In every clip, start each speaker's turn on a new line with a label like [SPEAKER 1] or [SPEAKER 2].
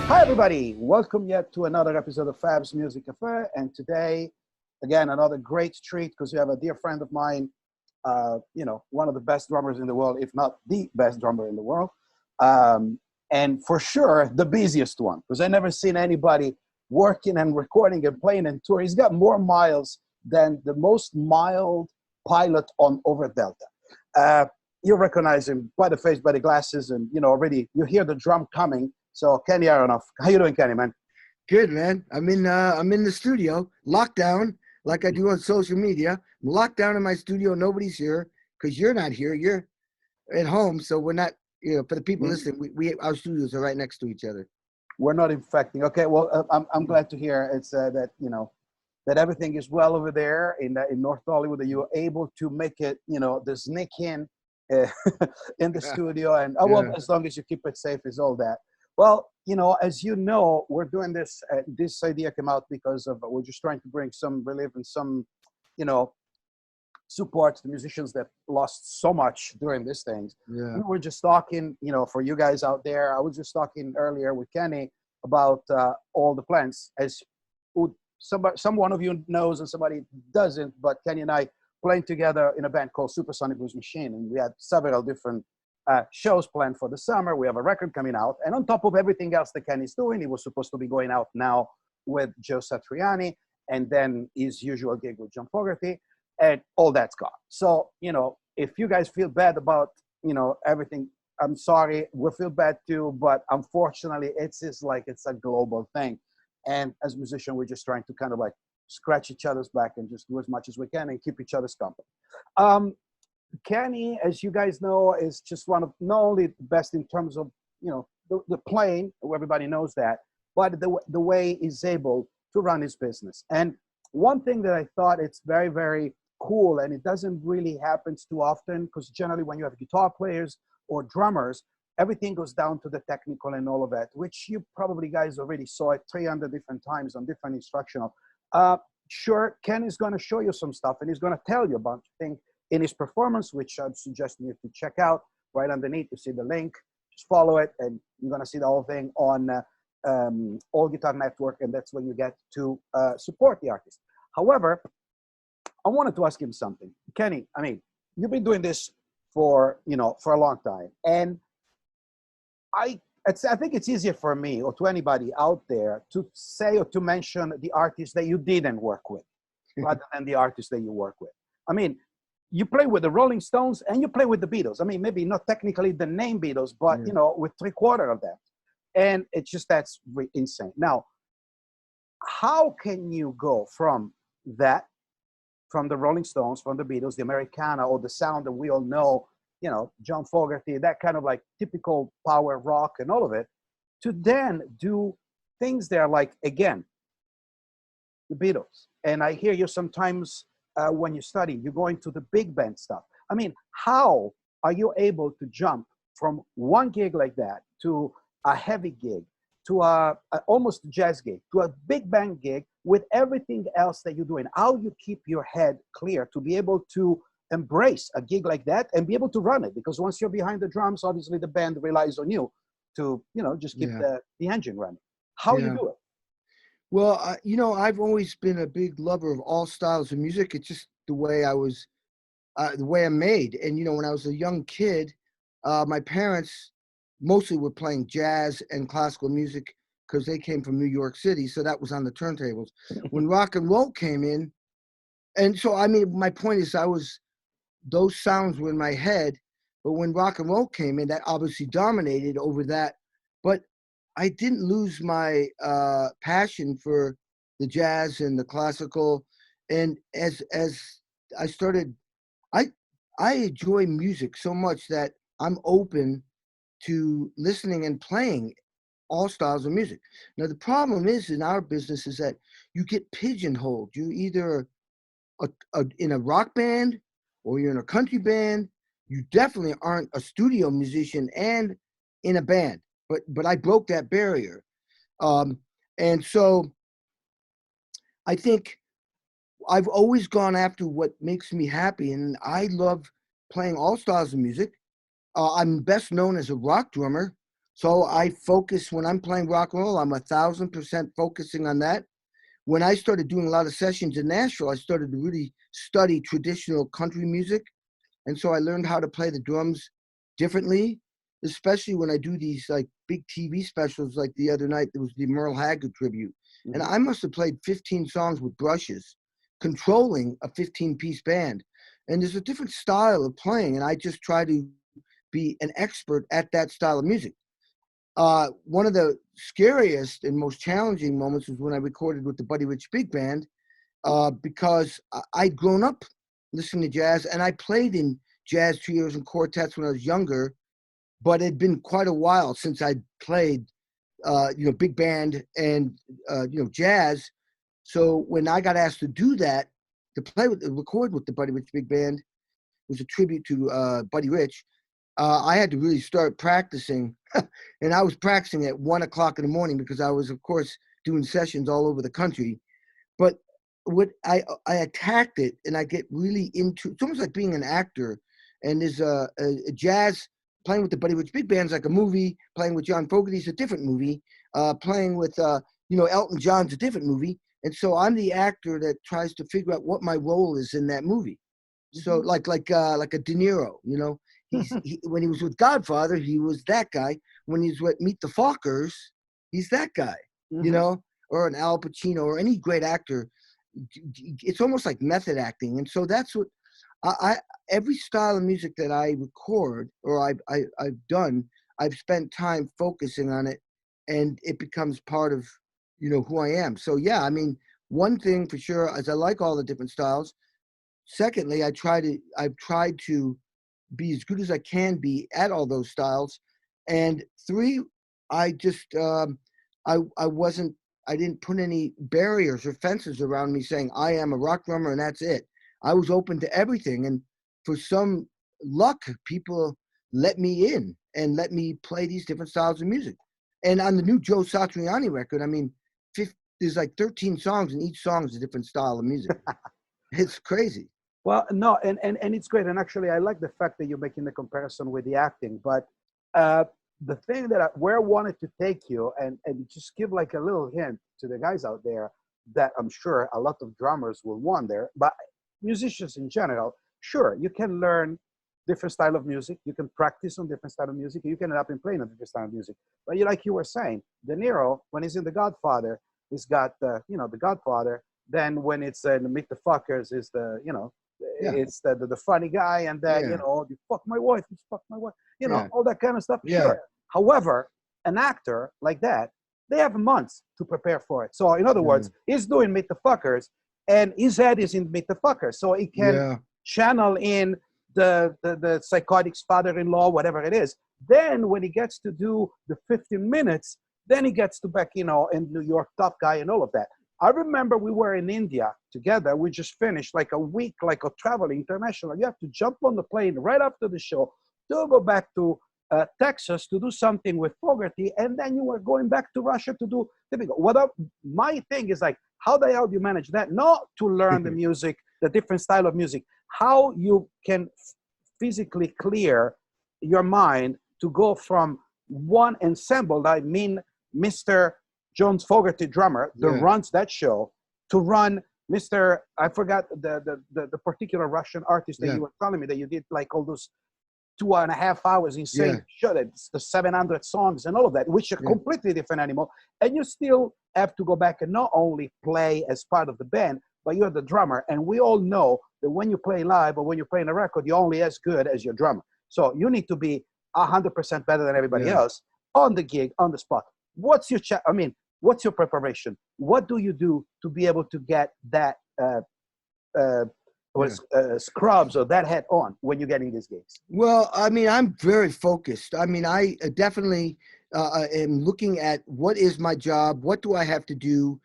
[SPEAKER 1] Hi, everybody. Welcome yet to another episode of Fab's Music Cafe. And today, again, another great treat because we have a dear friend of mine, one of the best drummers in the world, if not the best drummer in the world. And for sure, the busiest one because I never seen anybody working and recording and playing and touring. He's got more miles than the most mild pilot on over Delta. You recognize him by the face, by the glasses, and, already you hear the drum coming. So Kenny Aronoff, how you doing, Kenny, man?
[SPEAKER 2] Good, man. I'm in the studio, locked down, like I do on social media. I'm locked down in my studio. Nobody's here because you're not here. You're at home, so we're not. For the people listening, we our studios are right next to each other.
[SPEAKER 1] We're not infecting. Okay, well, I'm glad to hear it's that that everything is well over there in North Hollywood. That you were able to make it, the sneak in in the studio, and as long as you keep it safe, is all that. Well, as you know, we're doing this. This idea came out because of we're just trying to bring some relief and some, support to the musicians that lost so much during these things.
[SPEAKER 2] Yeah.
[SPEAKER 1] We were just talking, for you guys out there. I was just talking earlier with Kenny about all the plans. As some one of you knows and somebody doesn't, but Kenny and I playing together in a band called Supersonic Blues Machine, and we had several different shows planned for the summer. We have a record coming out, and on top of everything else that Kenny's doing, he was supposed to be going out now with Joe Satriani, and then his usual gig with John Fogerty, and all that's gone. So, if you guys feel bad about, everything, I'm sorry. We feel bad too, but unfortunately, it's a global thing, and as a musician, we're just trying to kind of like scratch each other's back and just do as much as we can and keep each other's company. Kenny, as you guys know, is just one of not only the best in terms of, the playing, everybody knows that, but the way he's able to run his business. And one thing that I thought it's very, very cool, and it doesn't really happen too often, because generally when you have guitar players or drummers, everything goes down to the technical and all of that, which you probably guys already saw it 300 different times on different instructional. Sure, Ken is going to show you some stuff, and he's going to tell you a bunch of things in his performance, which I'm suggesting you to check out. Right underneath, you see the link. Just follow it, and you're going to see the whole thing on All Guitar Network, and that's when you get to support the artist. However, I wanted to ask him something. Kenny, I mean, you've been doing this for a long time, and I think it's easier for me or to anybody out there to say or to mention the artists that you didn't work with rather than the artists that you work with. I mean, you play with the Rolling Stones and you play with the Beatles. I mean, maybe not technically the name Beatles, but, with 3/4 of them. And it's just, that's insane. Now, how can you go from that, from the Rolling Stones, from the Beatles, the Americana, or the sound that we all know, John Fogerty, that kind of like typical power rock and all of it, to then do things that are like, again, the Beatles. And I hear you sometimes when you study, you go into the big band stuff. I mean, how are you able to jump from one gig like that to a heavy gig, to a almost jazz gig, to a big band gig with everything else that you're doing? How you keep your head clear to be able to embrace a gig like that and be able to run it? Because once you're behind the drums, obviously the band relies on you to, just keep the engine running. How you do it?
[SPEAKER 2] Well, I've always been a big lover of all styles of music. It's just the way the way I'm made. And, when I was a young kid, my parents mostly were playing jazz and classical music because they came from New York City. So that was on the turntables. When rock and roll came in, and so, I mean, my point is those sounds were in my head, but when rock and roll came in, that obviously dominated over that. But I didn't lose my passion for the jazz and the classical. And as I started, I enjoy music so much that I'm open to listening and playing all styles of music. Now, the problem is in our business is that you get pigeonholed. You either in a rock band or you're in a country band. You definitely aren't a studio musician and in a band. But I broke that barrier. And so I think I've always gone after what makes me happy, and I love playing all styles of music. I'm best known as a rock drummer, So I focus when I'm playing rock and roll. I'm 1,000% focusing on that. When I started doing a lot of sessions in Nashville, I started to really study traditional country music, and so I learned how to play the drums differently. Especially when I do these like big TV specials, like the other night there was the Merle Haggard tribute, and
[SPEAKER 1] Hmm.
[SPEAKER 2] I must have played 15 songs with brushes, controlling a 15-piece band. And there's a different style of playing, and I just try to be an expert at that style of music. One of the scariest and most challenging moments was when I recorded with the Buddy Rich Big Band, because I'd grown up listening to jazz, and I played in jazz trios and quartets when I was younger, but it'd been quite a while since I'd played, big band and jazz. So when I got asked to do that, to record with the Buddy Rich Big Band, was a tribute to Buddy Rich. I had to really start practicing, and I was practicing at 1 o'clock in the morning because I was, of course, doing sessions all over the country. But what I attacked it, and I get really into. It's almost like being an actor. And there's a jazz playing with the Buddy Rich Big Band's like a movie. Playing with John Fogerty's a different movie. Playing with Elton John's a different movie. And so I'm the actor that tries to figure out what my role is in that movie. So
[SPEAKER 1] Hmm.
[SPEAKER 2] like a De Niro, when he was with Godfather, he was that guy. When he's with Meet the Fockers, he's that guy, you
[SPEAKER 1] Hmm.
[SPEAKER 2] know, or an Al Pacino or any great actor. It's almost like method acting, and so that's what I every style of music that I record or I've done, I've spent time focusing on it, and it becomes part of who I am. So yeah, I mean, one thing for sure is I like all the different styles. Secondly, I've tried to be as good as I can be at all those styles. And three, I just I wasn't I didn't put any barriers or fences around me saying I am a rock drummer and that's it. I was open to everything, and for some luck, people let me in and let me play these different styles of music. And on the new Joe Satriani record, I mean, there's like 13 songs, and each song is a different style of music. It's crazy.
[SPEAKER 1] Well, no, and it's great. And actually, I like the fact that you're making the comparison with the acting. But uh, the thing where I wanted to take you and just give like a little hint to the guys out there that I'm sure a lot of drummers will wonder, but musicians in general, sure, you can learn different style of music. You can practice on different style of music. You can end up in playing on different style of music. But like you were saying, De Niro, when he's in The Godfather, he's got The Godfather. Then when it's Meet the Fuckers, is
[SPEAKER 2] Yeah,
[SPEAKER 1] it's the funny guy, and then
[SPEAKER 2] yeah,
[SPEAKER 1] you fuck my wife, you fuck my wife,
[SPEAKER 2] yeah,
[SPEAKER 1] all that kind of stuff.
[SPEAKER 2] yeah,
[SPEAKER 1] Sure. However, an actor like that, they have months to prepare for it. So in other
[SPEAKER 2] yeah,
[SPEAKER 1] words, he's doing Meet the Fuckers, and his head is in Meet the Fuckers, so he can
[SPEAKER 2] yeah,
[SPEAKER 1] channel in the psychotic's father-in-law, whatever it is. Then when he gets to do the 15 minutes, then he gets to back, in New York, tough guy, and all of that. I remember we were in India together. We just finished like a week, like of traveling international. You have to jump on the plane right after the show to go back to Texas to do something with Fogerty, and then you were going back to Russia to do typical. My thing is like, how the hell do you manage that? Not to learn the music, the different style of music, how you can physically clear your mind to go from one ensemble. I mean, Mr. Jones Fogerty, drummer, that
[SPEAKER 2] yeah,
[SPEAKER 1] runs that show, to run Mr. I forgot the particular Russian artist that
[SPEAKER 2] yeah,
[SPEAKER 1] you were telling me that you did like all those 2.5 hours insane
[SPEAKER 2] yeah,
[SPEAKER 1] show, that's the 700 songs and all of that, which are
[SPEAKER 2] yeah,
[SPEAKER 1] completely different animal. And you still have to go back and not only play as part of the band, but you're the drummer. And we all know that when you play live or when you're playing a record, you're only as good as your drummer. So you need to be 100% better than everybody
[SPEAKER 2] yeah.
[SPEAKER 1] else on the gig, on the spot. What's your preparation? What do you do to be able to get that uh,
[SPEAKER 2] Yeah.
[SPEAKER 1] scrubs or that hat on when you're getting these gigs?
[SPEAKER 2] Well, I mean, I'm very focused. I mean, I definitely am looking at what is my job, what do I have to do,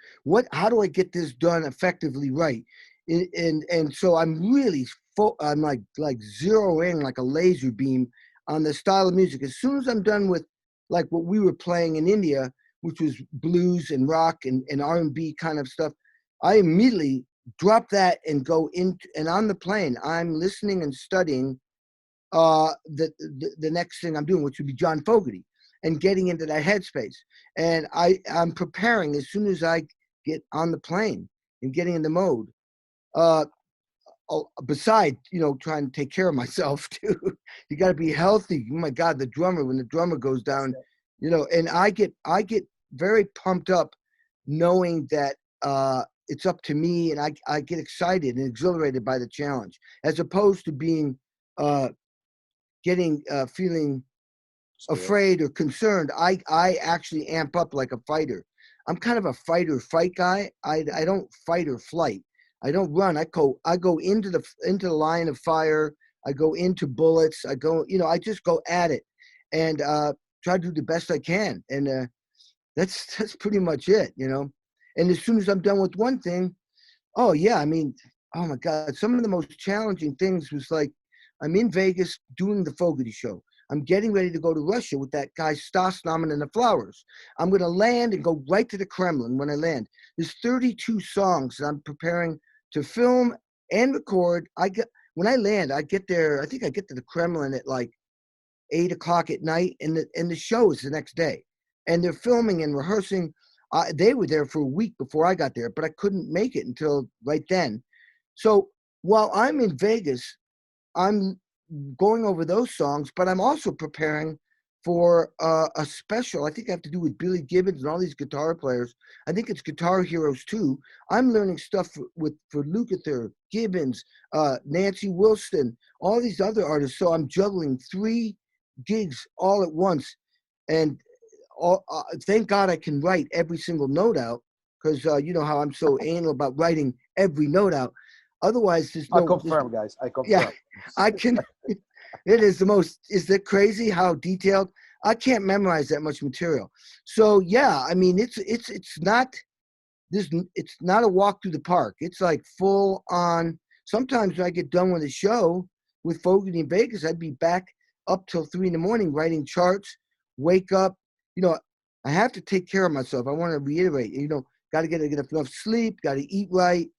[SPEAKER 2] how do I get this done effectively right, and so I'm really I'm like zeroing like a laser beam on the style of music. As soon as I'm done with like what we were playing in India, which was blues and rock and R&B kind of stuff, I immediately drop that and go into, and on the plane I'm listening and studying the next thing I'm doing, which would be John Fogerty. and getting into that headspace. And I'm preparing as soon as I get on the plane and getting in the mode. Uh, Beside, trying to take care of myself too. You got to be healthy. Oh my God, when the drummer goes down, and I get very pumped up knowing that it's up to me, and I get excited and exhilarated by the challenge, as opposed to being feeling
[SPEAKER 1] Scared.
[SPEAKER 2] afraid or concerned. I actually amp up like a fighter. I'm kind of a fight or fight guy. I don't fight or flight. I don't run. I go into the line of fire. I go into bullets. I just go at it, and try to do the best I can. And that's pretty much it. And as soon as I'm done with one thing, oh yeah, I mean, oh my God, some of the most challenging things was like, I'm in Vegas doing the Fogerty show. I'm getting ready to go to Russia with that guy Stas Namen and the Flowers. I'm going to land and go right to the Kremlin when I land. There's 32 songs that I'm preparing to film and record. When I land, I get there. I think I get to the Kremlin at like 8 o'clock at night, and the show is the next day. And they're filming and rehearsing. They were there for a week before I got there, but I couldn't make it until right then. So while I'm in Vegas, I'm going over those songs, but I'm also preparing for a special. I think I have to do with Billy Gibbons and all these guitar players. I think it's Guitar Heroes 2. I'm learning stuff for Lukather, Gibbons, Nancy Wilson, all these other artists. So I'm juggling 3 gigs all at once, and thank God I can write every single note out, because you know how I'm so anal about writing every note out. Otherwise,
[SPEAKER 1] I confirm, guys. I
[SPEAKER 2] yeah,
[SPEAKER 1] confirm.
[SPEAKER 2] I can. It is the most. Is it crazy how detailed? I can't memorize that much material. So yeah, I mean, it's not this. It's not a walk through the park. It's like full on. Sometimes when I get done with a show with Fogerty in Vegas, I'd be back up till 3 in the morning writing charts. Wake up, I have to take care of myself. I want to reiterate, got to get enough sleep, got to eat right,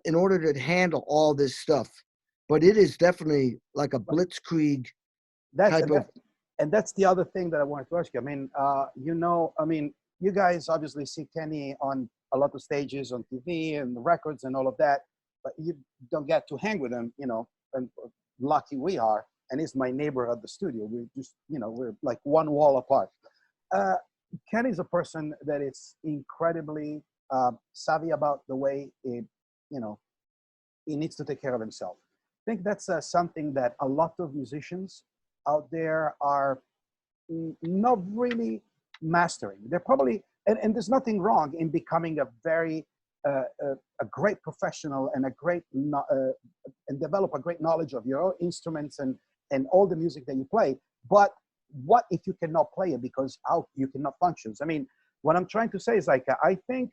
[SPEAKER 2] in order to handle all this stuff. But it is definitely like a blitzkrieg
[SPEAKER 1] That's
[SPEAKER 2] type
[SPEAKER 1] and,
[SPEAKER 2] of.
[SPEAKER 1] that, and that's the other thing that I wanted to ask you. I mean, you guys obviously see Kenny on a lot of stages on TV and the records and all of that, but you don't get to hang with him, and lucky we are. And he's my neighbor at the studio. We just, we're like one wall apart. Uh, Kenny's a person that is incredibly savvy about the way you know, he needs to take care of himself. I think that's something that a lot of musicians out there are not really mastering. They're probably, and there's nothing wrong in becoming a very, a great professional and and develop a great knowledge of your own instruments and all the music that you play. But what if you cannot play it because how you cannot function? I mean, what I'm trying to say is like, I think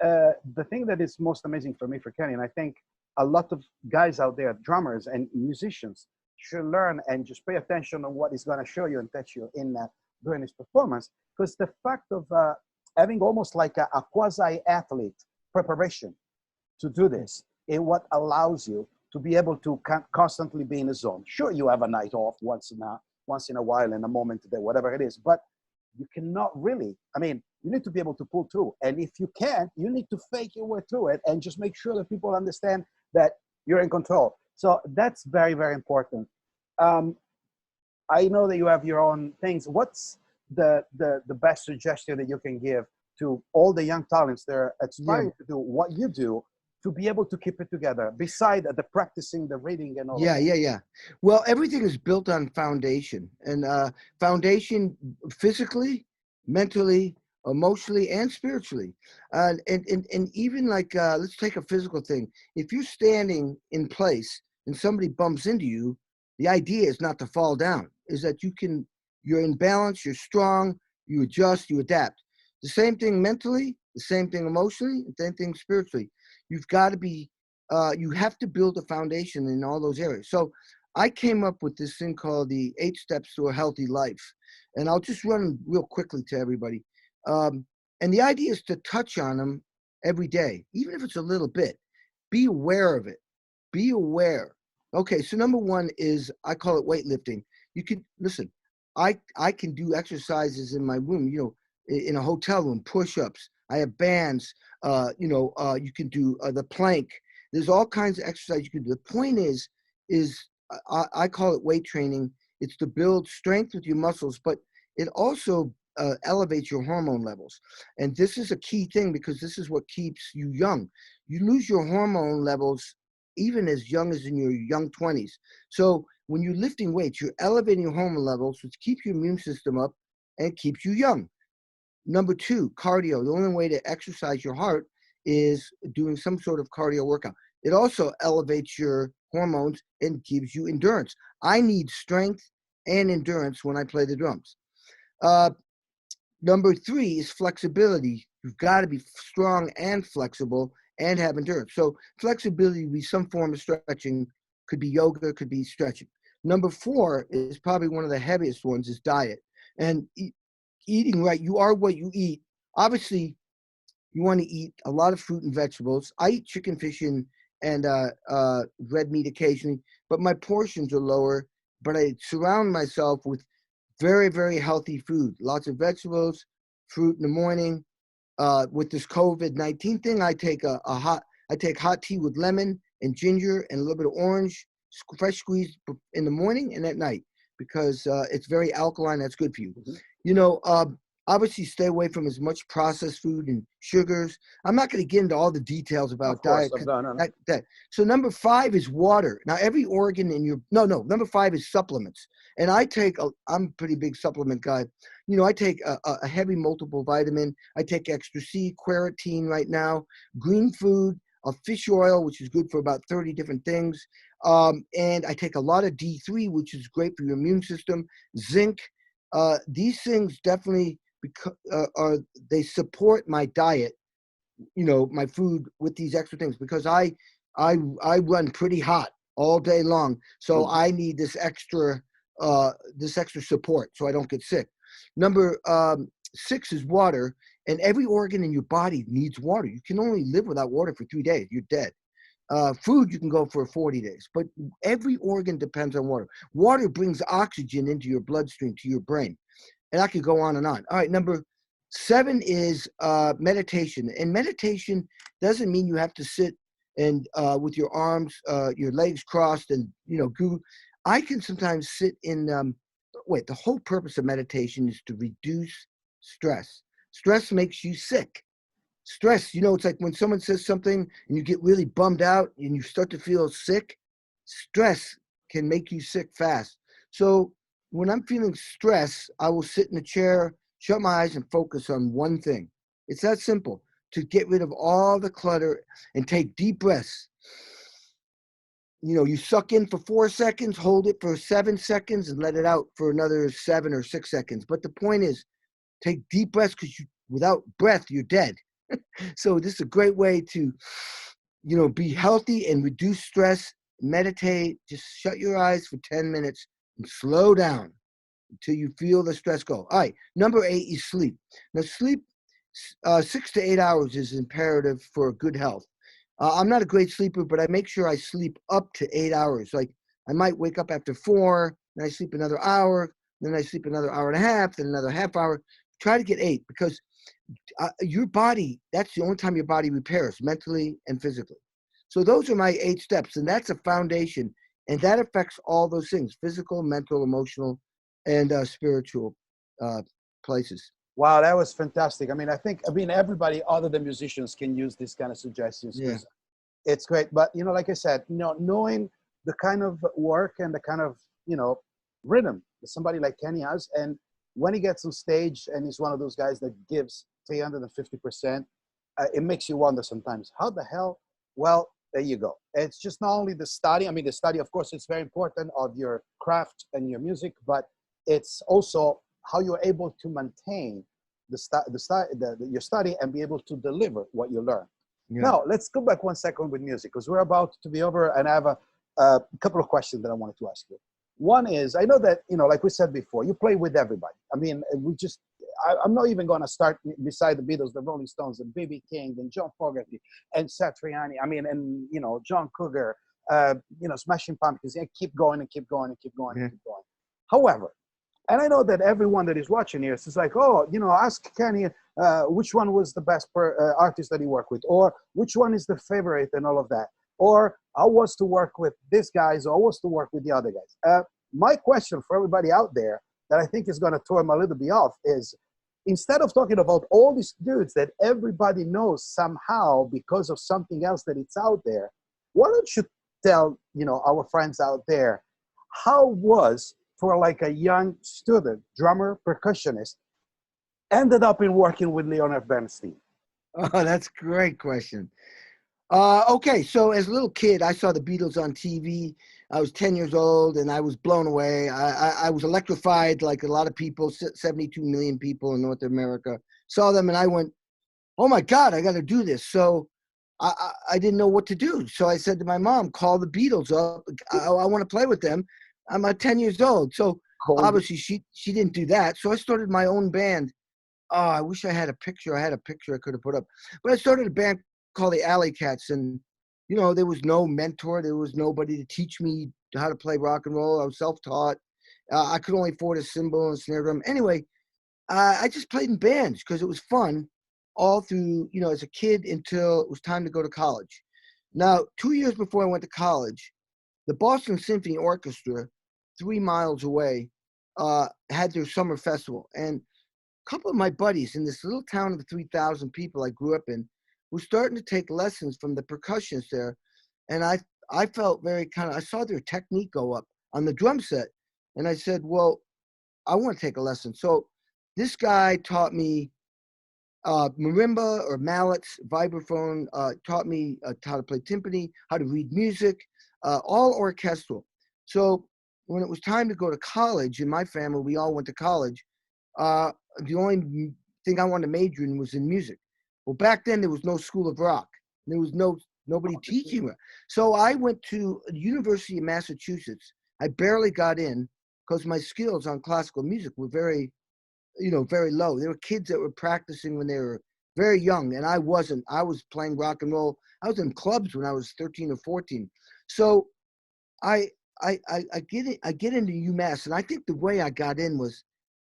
[SPEAKER 1] the thing that is most amazing for me, for Kenny, and I think a lot of guys out there, drummers and musicians, should learn and just pay attention on what he's going to show you and touch you in during his performance. Because the fact of having almost like a quasi-athlete preparation to do this is what allows you to be able to constantly be in the zone. Sure, you have a night off once in a while, in a moment today, whatever it is, but you cannot really. I mean, you need to be able to pull through. And if you can't, you need to fake your way through it and just make sure that people understand that you're in control. So that's very, very important. Um, I know that you have your own things. What's the best suggestion that you can give to all the young talents that are
[SPEAKER 2] Yeah.
[SPEAKER 1] aspiring to do what you do to be able to keep it together, beside the practicing, the reading, and all of
[SPEAKER 2] Yeah,
[SPEAKER 1] that?
[SPEAKER 2] yeah, yeah. Well, everything is built on foundation, and foundation physically, mentally, emotionally, and spiritually. And even like, let's take a physical thing. If you're standing in place and somebody bumps into you, the idea is not to fall down, is that you're in balance, you're strong, you adjust, you adapt. The same thing mentally, the same thing emotionally, the same thing spiritually. You've got to be you have to build a foundation in all those areas. So I came up with this thing called the 8 Steps to a Healthy Life. And I'll just run real quickly to everybody. And the idea is to touch on them every day, even if it's a little bit. Be aware of it. Be aware. Okay, so number 1 is, I call it weightlifting. You can, listen, I can do exercises in my room, in a hotel room, push-ups. I have bands. You can do the plank. There's all kinds of exercise you can do. The point is I call it weight training. It's to build strength with your muscles, but it also elevates your hormone levels. And this is a key thing because this is what keeps you young. You lose your hormone levels even as young as in your young 20s. So when you're lifting weights, you're elevating your hormone levels, which keeps your immune system up and keeps you young. Number two, cardio. The only way to exercise your heart is doing some sort of cardio workout. It also elevates your hormones and gives you endurance. I need strength and endurance when I play the drums. Number three is flexibility. You've got to be strong and flexible and have endurance. So flexibility would be some form of stretching, could be yoga, could be stretching. Number four is probably one of the heaviest ones is diet. And eating right, you are what you eat. Obviously, you want to eat a lot of fruit and vegetables. I eat chicken, fish, and red meat occasionally, but my portions are lower. But I surround myself with very, very healthy food. Lots of vegetables, fruit in the morning. With this COVID-19 thing, I take hot tea with lemon and ginger and a little bit of orange, fresh squeezed in the morning and at night because it's very alkaline. That's good for you. Obviously stay away from as much processed food and sugars. I'm not going to get into all the details about diet.
[SPEAKER 1] No.
[SPEAKER 2] So number five is water. Now every organ in your, number five is supplements. And I'm a pretty big supplement guy. I take a heavy multiple vitamin. I take extra C, quercetin right now, green food, fish oil, which is good for about 30 different things. And I take a lot of D3, which is great for your immune system, zinc. These things definitely they support my diet, my food with these extra things because I run pretty hot all day long, so I need this extra support so I don't get sick. Number 6 is water, and every organ in your body needs water. You can only live without water for 3 days. You're dead. Food you can go for 40 days, but every organ depends on water. Water brings oxygen into your bloodstream to your brain. And I could go on and on. All right, number 7 is meditation. And meditation doesn't mean you have to sit and with your arms, your legs crossed and, goo. I can sometimes sit in, the whole purpose of meditation is to reduce stress. Stress makes you sick. Stress, it's like when someone says something and you get really bummed out and you start to feel sick, stress can make you sick fast. So when I'm feeling stress, I will sit in a chair, shut my eyes, and focus on one thing. It's that simple, to get rid of all the clutter and take deep breaths. You suck in for 4 seconds, hold it for 7 seconds, and let it out for another 7 or 6 seconds. But the point is, take deep breaths because without breath, you're dead. So this is a great way to, be healthy and reduce stress, meditate, just shut your eyes for 10 minutes and slow down until you feel the stress go. All right, number 8 is sleep. Now sleep, 6 to 8 hours is imperative for good health. I'm not a great sleeper, but I make sure I sleep up to 8 hours. Like I might wake up after 4, then I sleep another hour, then I sleep another hour and a half, then another half hour. Try to get 8 because your body, that's the only time your body repairs mentally and physically. So those are my 8 steps, and that's a foundation, and that affects all those things: physical, mental, emotional, and spiritual places.
[SPEAKER 1] Wow, that was fantastic. I think everybody other than musicians can use these kind of suggestions because it's great. But like I said, knowing the kind of work and the kind of rhythm that somebody like Kenny has, and when he gets on stage and he's one of those guys that gives 350%, it makes you wonder sometimes, how the hell? Well, there you go. It's just not only the study. The study, of course, it's very important of your craft and your music, but it's also how you're able to maintain your study and be able to deliver what you learn. Yeah. Now, let's go back 1 second with music because we're about to be over, and I have a couple of questions that I wanted to ask you. One is, I know that, like we said before, you play with everybody. I'm not even going to start beside the Beatles, the Rolling Stones, and B.B. King, and John Fogerty, and Satriani, and John Cougar, Smashing Pumpkins, and keep going and keep going and keep going and keep going. However, And I know that everyone that is watching here is like, oh, ask Kenny which one was the best artist that he worked with, or which one is the favorite, and all of that. Or I was to work with this guys, or I was to work with the other guys. My question for everybody out there that I think is going to throw him a little bit off is, instead of talking about all these dudes that everybody knows somehow because of something else that it's out there, why don't you tell our friends out there how was for like a young student drummer percussionist ended up in working with Leonard Bernstein?
[SPEAKER 2] Oh, that's a great question. Okay, so as a little kid, I saw the Beatles on TV. I was 10 years old, and I was blown away. I was electrified, like a lot of people, 72 million people in North America saw them, and I went, "Oh my God, I got to do this!" So I didn't know what to do. So I said to my mom, "Call the Beatles up. I want to play with them." I'm 10 years old, so
[SPEAKER 1] Cold.
[SPEAKER 2] obviously she didn't do that. So I started my own band. Oh, I wish I had a picture. I had a picture I could have put up. But I started a band called the Alley Cats, and there was no mentor. There was nobody to teach me how to play rock and roll. I was self-taught. I could only afford a cymbal and a snare drum. Anyway, I just played in bands because it was fun all through, as a kid until it was time to go to college. Now, 2 years before I went to college, the Boston Symphony Orchestra, 3 miles away, had their summer festival. And couple of my buddies in this little town of 3,000 people I grew up in were starting to take lessons from the percussionists there. And I felt very I saw their technique go up on the drum set. And I said, well, I want to take a lesson. So this guy taught me marimba or mallets, vibraphone, taught me how to play timpani, how to read music, all orchestral. So when it was time to go to college, in my family, we all went to college. The only thing I wanted to major in was in music. Well, back then there was no School of Rock. There was nobody teaching it. So I went to the University of Massachusetts. I barely got in because my skills on classical music were very low. There were kids that were practicing when they were very young, and I wasn't. I was playing rock and roll. I was in clubs when I was 13 or 14. So I get into UMass, and I think the way I got in was,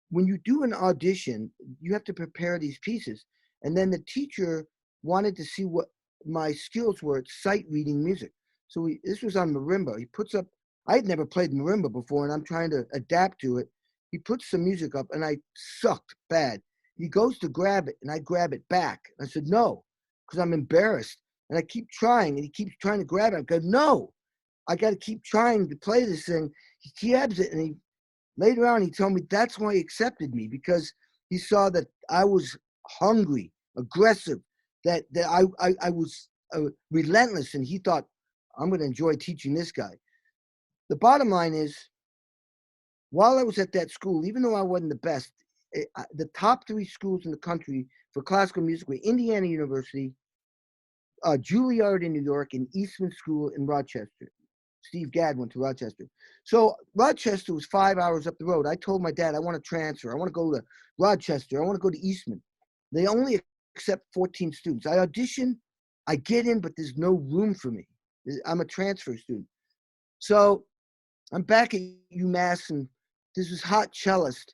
[SPEAKER 2] when you do an audition, you have to prepare these pieces. And then the teacher wanted to see what my skills were at sight reading music. So this was on marimba. He puts up, I had never played marimba before, and I'm trying to adapt to it. He puts some music up, and I sucked bad. He goes to grab it, and I grab it back. I said, no, because I'm embarrassed. And I keep trying, and he keeps trying to grab it. I go, no, I got to keep trying to play this thing. He grabs it, and later on, he told me that's why he accepted me, because he saw that I was hungry, aggressive, that I was relentless, and he thought, I'm going to enjoy teaching this guy. The bottom line is, while I was at that school, even though I wasn't the best, the top 3 schools in the country for classical music were Indiana University, Juilliard in New York, and Eastman School in Rochester. Steve Gadd went to Rochester. So Rochester was 5 hours up the road. I told my dad, I want to transfer. I want to go to Rochester. I want to go to Eastman. They only accept 14 students. I audition, I get in, but there's no room for me. I'm a transfer student. So I'm back at UMass, and this was hot cellist,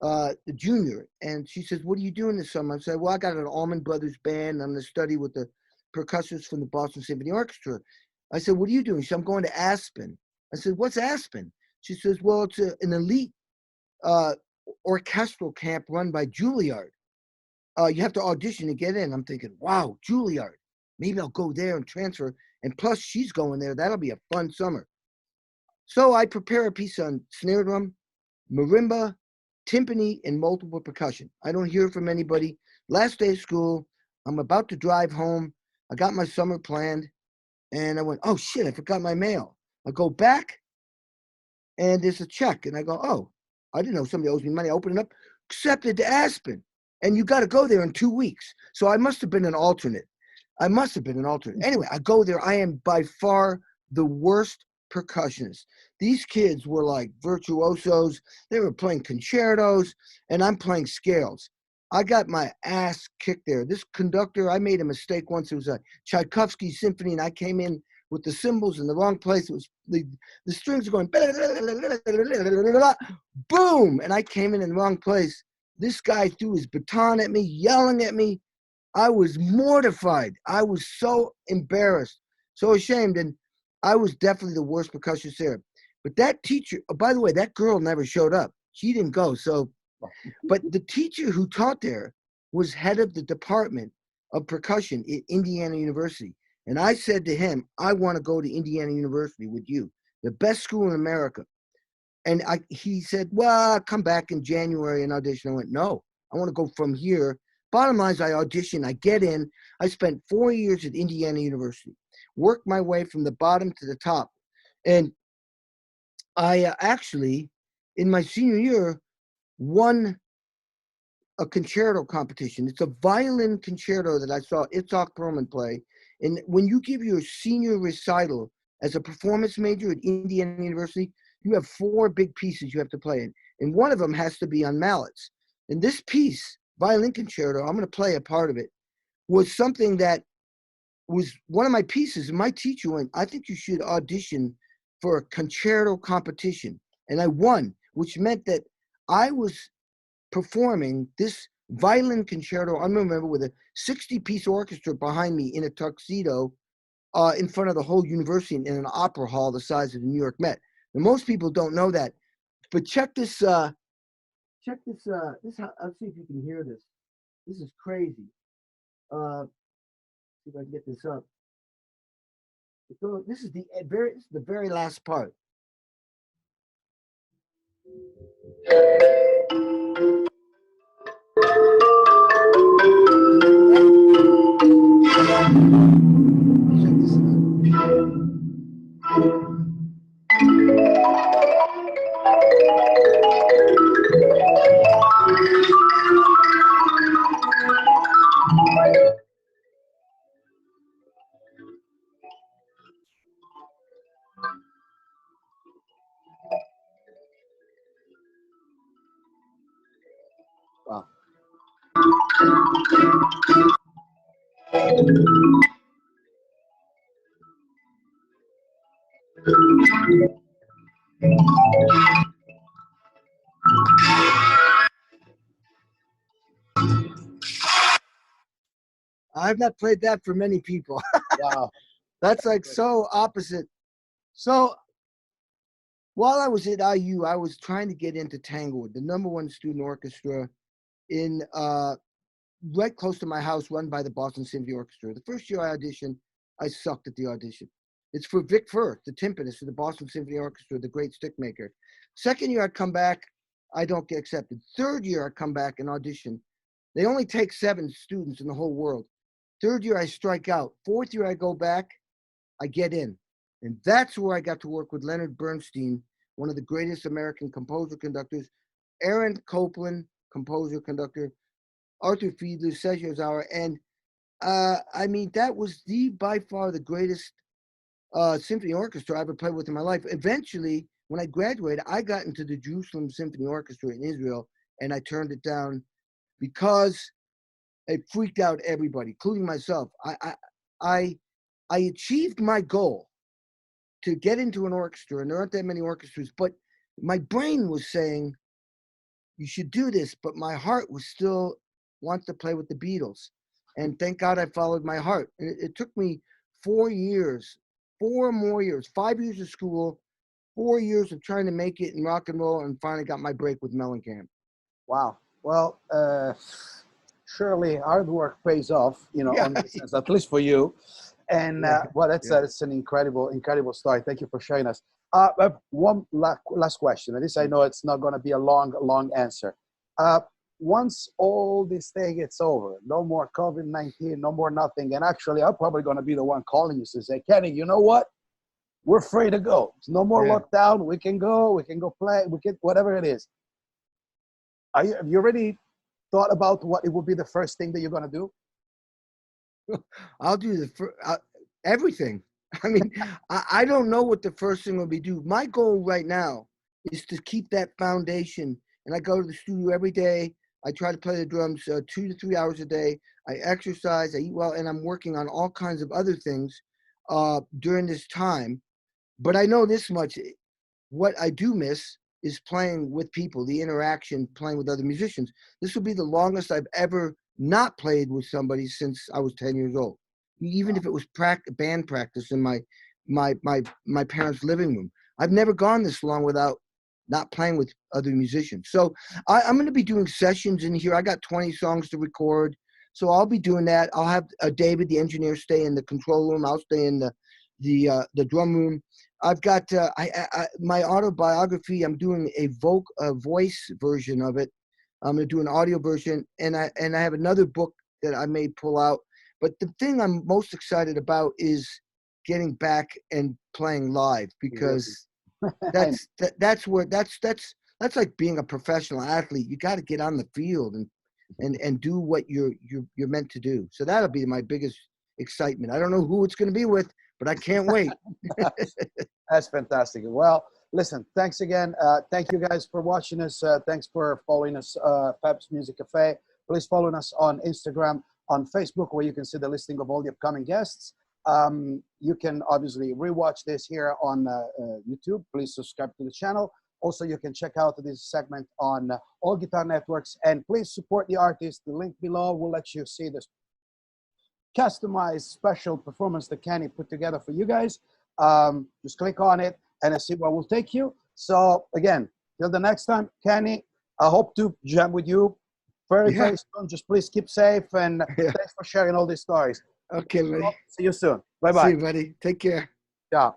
[SPEAKER 2] the junior. And she says, what are you doing this summer? I said, well, I got an Allman Brothers band. I'm going to study with the percussionists from the Boston Symphony Orchestra. I said, what are you doing? She said, I'm going to Aspen. I said, what's Aspen? She says, well, it's an elite orchestral camp run by Juilliard. You have to audition to get in. I'm thinking, wow, Juilliard. Maybe I'll go there and transfer. And plus, she's going there. That'll be a fun summer. So I prepare a piece on snare drum, marimba, timpani, and multiple percussion. I don't hear from anybody. Last day of school, I'm about to drive home. I got my summer planned. And I went, oh, shit, I forgot my mail. I go back, and there's a check. And I go, oh, I didn't know somebody owes me money. I open it up, accepted to Aspen. And you got to go there in 2 weeks. So I must have been an alternate. Anyway, I go there. I am by far the worst percussionist. These kids were like virtuosos. They were playing concertos, and I'm playing scales. I got my ass kicked there. This conductor, I made a mistake once. It was a Tchaikovsky symphony, and I came in with the cymbals in the wrong place. It was the strings are going boom, and I came in the wrong place. This guy threw his baton at me, yelling at me. I was mortified. I was so embarrassed, so ashamed, and I was definitely the worst percussionist there. But that teacher, oh, by the way, that girl never showed up. She didn't go. So, but the teacher who taught there was head of the department of percussion at Indiana University. And I said to him, I want to go to Indiana University with you, the best school in America. And he said, well, I'll come back in January and audition. I went, no, I want to go from here. Bottom line is I audition, I get in. I spent 4 years at Indiana University, worked my way from the bottom to the top. And I actually, in my senior year, won a concerto competition. It's a violin concerto that I saw Itzhak Perlman play. And when you give your senior recital as a performance major at Indiana University, you have 4 big pieces you have to play in. And one of them has to be on mallets. And this piece, violin concerto, I'm going to play a part of it, was something that was one of my pieces. And my teacher went, I think you should audition for a concerto competition. And I won, which meant that I was performing this violin concerto, I remember, with a 60-piece orchestra behind me in a tuxedo in front of the whole university in an opera hall the size of the New York Met. And most people don't know that. But check this, I'll see if you can hear this. This is crazy. See if I can get this up. This is the very last part. Check this out.
[SPEAKER 1] Wow.
[SPEAKER 2] I've not played that for many people.
[SPEAKER 1] Wow.
[SPEAKER 2] That's like so opposite. So while I was at IU, I was trying to get into Tanglewood, the #1 student orchestra in right close to my house, run by the Boston Symphony Orchestra. The first year I auditioned, I sucked at the audition. It's for Vic Firth, the timpanist of the Boston Symphony Orchestra, the great stick maker. Second year I come back, I don't get accepted. Third year I come back and audition. They only take 7 students in the whole world. Third year I strike out. Fourth year I go back, I get in. And that's where I got to work with Leonard Bernstein, one of the greatest American composer conductors, Aaron Copland, composer conductor, Arthur Fiedler, Sergio Zauer. And I mean, that was by far the greatest symphony orchestra I ever played with in my life. Eventually, when I graduated, I got into the Jerusalem Symphony Orchestra in Israel, and I turned it down because it freaked out everybody, including myself. I achieved my goal to get into an orchestra, and there aren't that many orchestras, but my brain was saying, you should do this, but my heart was still wants to play with the Beatles. And thank God I followed my heart. And it took me 4 years, 4 more years, 5 years of school, 4 years of trying to make it in rock and roll, and finally got my break with Mellencamp.
[SPEAKER 1] Wow. Well, surely hard work pays off,
[SPEAKER 2] Yeah.
[SPEAKER 1] on this sense, at least for you. And well, that's an incredible story. Thank you for sharing us. I have one last question, and this I know it's not going to be a long answer. Once all this thing gets over, no more COVID-19, no more nothing, and actually, I'm probably going to be the one calling you to say, Kenny, you know what? We're free to go. There's no more lockdown. We can go play. We can whatever it is. Have you already thought about what it would be the first thing that you're going to do?
[SPEAKER 2] I'll do everything. I mean, I don't know what the first thing will be do. My goal right now is to keep that foundation. And I go to the studio every day. I try to play the drums 2 to 3 hours a day. I exercise, I eat well, and I'm working on all kinds of other things during this time. But I know this much: what I do miss is playing with people, the interaction, playing with other musicians. This will be the longest I've ever not played with somebody since I was 10 years old. Even if it was band practice in my parents' living room. I've never gone this long without not playing with other musicians. So I'm going to be doing sessions in here. I got 20 songs to record. So I'll be doing that. I'll have David, the engineer, stay in the control room. I'll stay in the drum room. I've got my autobiography. I'm doing a voice version of it. I'm going to do an audio version, and I have another book that I may pull out. But the thing I'm most excited about is getting back and playing live, because that's like being a professional athlete. You got to get on the field and do what you're meant to do. So that'll be my biggest excitement. I don't know who it's going to be with, but I can't wait.
[SPEAKER 1] That's fantastic. Well, listen, thanks again. Thank you guys for watching us. Thanks for following us, Fab's Music Cafe. Please follow us on Instagram, on Facebook, where you can see the listing of all the upcoming guests. You can obviously rewatch this here on YouTube. Please subscribe to the channel. Also, you can check out this segment on all guitar networks, and please support the artist. The link below will let you see this customized special performance that Kenny put together for you guys. Just click on it and see where we'll take you. So again, till the next time, Kenny, I hope to jam with you very soon. Just please keep safe, and thanks for sharing all these stories.
[SPEAKER 2] Okay, buddy.
[SPEAKER 1] See you soon. Bye-bye.
[SPEAKER 2] See you, buddy. Take care.
[SPEAKER 1] Ciao.